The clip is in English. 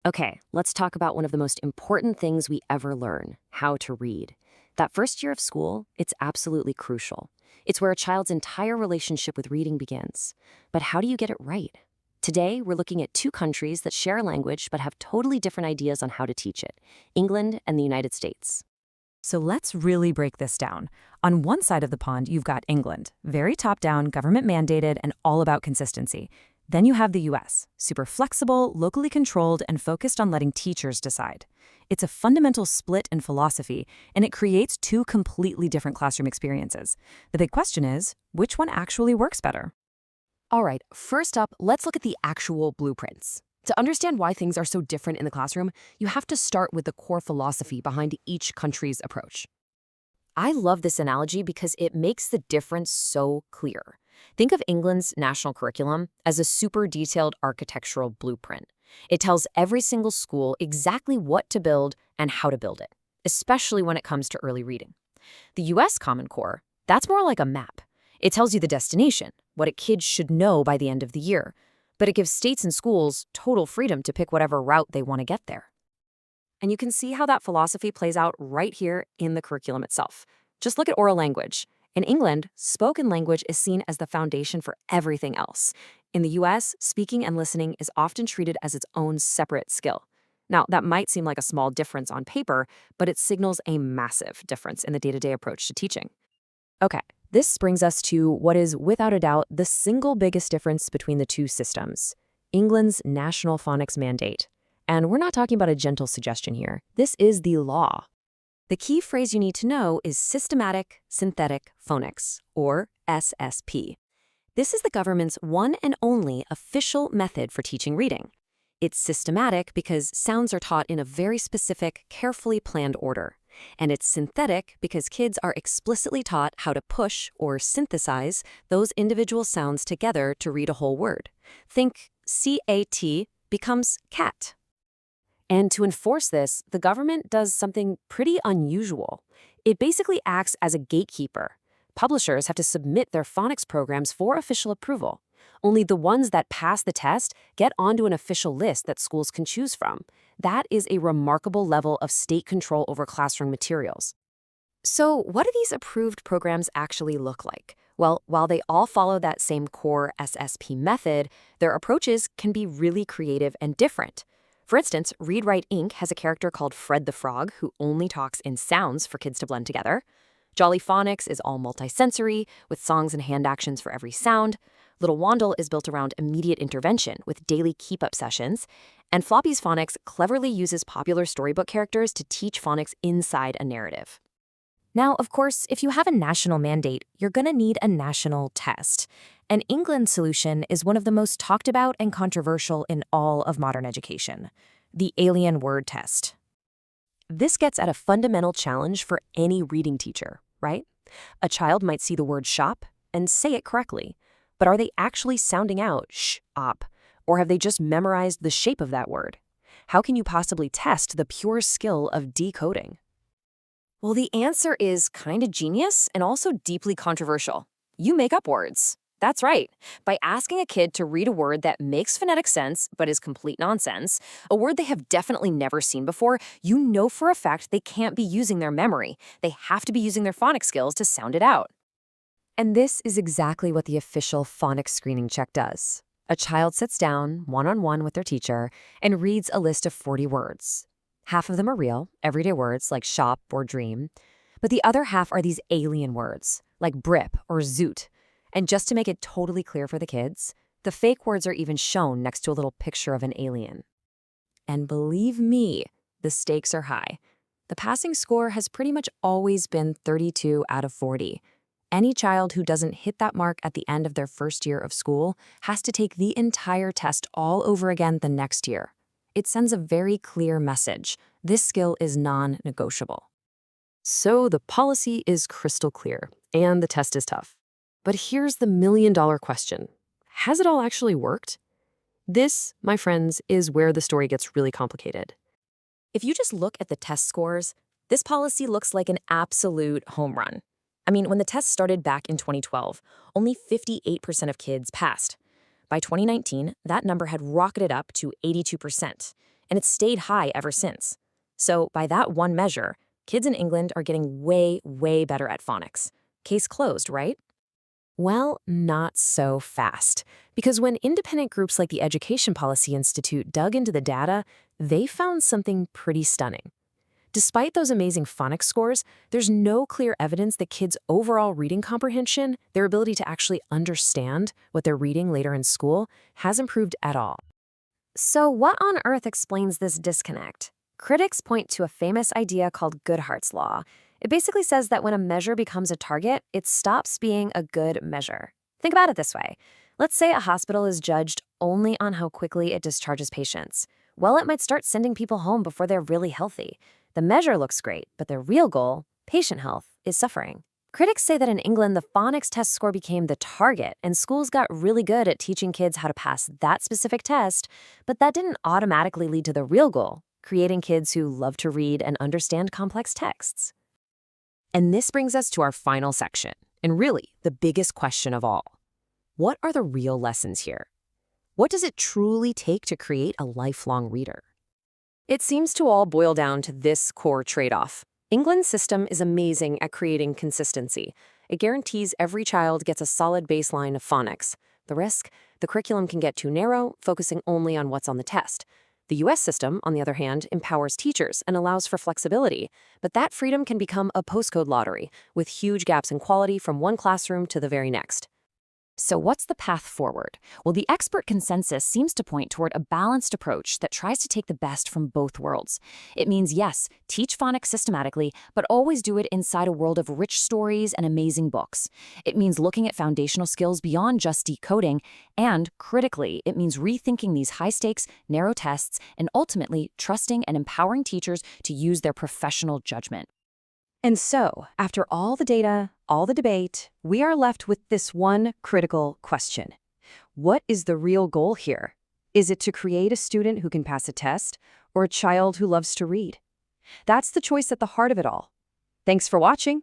Okay, let's talk about one of the most important things we ever learn: how to read. That first year of school, it's absolutely crucial. It's where a child's entire relationship with reading begins. But how do you get it right? Today, we're looking at two countries that share a language but have totally different ideas on how to teach it: England and the United States. So let's really break this down. On one side of the pond, you've got England, very top-down, government-mandated, and all about consistency. Then you have the US, super flexible, locally controlled, and focused on letting teachers decide. It's a fundamental split in philosophy, and it creates two completely different classroom experiences. The big question is, which one actually works better? All right, first up, let's look at the actual blueprints. To understand why things are so different in the classroom, you have to start with the core philosophy behind each country's approach. I love this analogy because it makes the difference so clear. Think of England's national curriculum as a super detailed architectural blueprint. It tells every single school exactly what to build and how to build it, especially when it comes to early reading. The US Common Core, that's more like a map. It tells you the destination, what a kid should know by the end of the year, but it gives states and schools total freedom to pick whatever route they want to get there. And you can see how that philosophy plays out right here in the curriculum itself. Just look at oral language. In England, spoken language is seen as the foundation for everything else. In the US, speaking and listening is often treated as its own separate skill. Now, that might seem like a small difference on paper, but it signals a massive difference in the day-to-day approach to teaching. Okay, this brings us to what is, without a doubt, the single biggest difference between the two systems: England's national phonics mandate. And we're not talking about a gentle suggestion here. This is the law. The key phrase you need to know is systematic synthetic phonics, or SSP. This is the government's one and only official method for teaching reading. It's systematic because sounds are taught in a very specific, carefully planned order. And it's synthetic because kids are explicitly taught how to push or synthesize those individual sounds together to read a whole word. Think CAT becomes cat. And to enforce this, the government does something pretty unusual. It basically acts as a gatekeeper. Publishers have to submit their phonics programs for official approval. Only the ones that pass the test get onto an official list that schools can choose from. That is a remarkable level of state control over classroom materials. So, what do these approved programs actually look like? Well, while they all follow that same core SSP method, their approaches can be really creative and different. For instance, Read Write Inc. has a character called Fred the Frog who only talks in sounds for kids to blend together. Jolly Phonics is all multisensory, with songs and hand actions for every sound. Little Wandle is built around immediate intervention with daily keep-up sessions. And Floppy's Phonics cleverly uses popular storybook characters to teach phonics inside a narrative. Now, of course, if you have a national mandate, you're going to need a national test. An England solution is one of the most talked about and controversial in all of modern education: the alien word test. This gets at a fundamental challenge for any reading teacher, right? A child might see the word shop and say it correctly, but are they actually sounding out sh-op, or have they just memorized the shape of that word? How can you possibly test the pure skill of decoding? Well, the answer is kind of genius and also deeply controversial. You make up words. That's right. By asking a kid to read a word that makes phonetic sense but is complete nonsense, a word they have definitely never seen before, you know for a fact they can't be using their memory. They have to be using their phonics skills to sound it out. And this is exactly what the official phonics screening check does. A child sits down, one-on-one with their teacher, and reads a list of 40 words. Half of them are real, everyday words like shop or dream, but the other half are these alien words, like brip or zoot. And just to make it totally clear for the kids, the fake words are even shown next to a little picture of an alien. And believe me, the stakes are high. The passing score has pretty much always been 32 out of 40. Any child who doesn't hit that mark at the end of their first year of school has to take the entire test all over again the next year. It sends a very clear message: this skill is non-negotiable. So the policy is crystal clear, and the test is tough. But here's the million-dollar question: has it all actually worked? This, my friends, is where the story gets really complicated. If you just look at the test scores, this policy looks like an absolute home run. I mean, when the test started back in 2012, only 58% of kids passed. By 2019, that number had rocketed up to 82%. and it's stayed high ever since. So by that one measure, kids in England are getting way, way better at phonics. Case closed, right? Well, not so fast. Because when independent groups like the Education Policy Institute dug into the data, they found something pretty stunning. Despite those amazing phonics scores, there's no clear evidence that kids' overall reading comprehension, their ability to actually understand what they're reading later in school, has improved at all. So what on earth explains this disconnect? Critics point to a famous idea called Goodhart's law. It basically says that when a measure becomes a target, it stops being a good measure. Think about it this way. Let's say a hospital is judged only on how quickly it discharges patients. Well, it might start sending people home before they're really healthy. The measure looks great, but the real goal, patient health, is suffering. Critics say that in England, the phonics test score became the target, and schools got really good at teaching kids how to pass that specific test, but that didn't automatically lead to the real goal, creating kids who love to read and understand complex texts. And this brings us to our final section, and really the biggest question of all. What are the real lessons here? What does it truly take to create a lifelong reader? It seems to all boil down to this core trade-off. England's system is amazing at creating consistency. It guarantees every child gets a solid baseline of phonics. The risk? The curriculum can get too narrow, focusing only on what's on the test. The US system, on the other hand, empowers teachers and allows for flexibility, but that freedom can become a postcode lottery, with huge gaps in quality from one classroom to the very next. So what's the path forward? Well, the expert consensus seems to point toward a balanced approach that tries to take the best from both worlds. It means, yes, teach phonics systematically, but always do it inside a world of rich stories and amazing books. It means looking at foundational skills beyond just decoding, and, critically, it means rethinking these high-stakes, narrow tests, and ultimately trusting and empowering teachers to use their professional judgment. And so, after all the data, all the debate, we are left with this one critical question. What is the real goal here? Is it to create a student who can pass a test, or a child who loves to read? That's the choice at the heart of it all. Thanks for watching.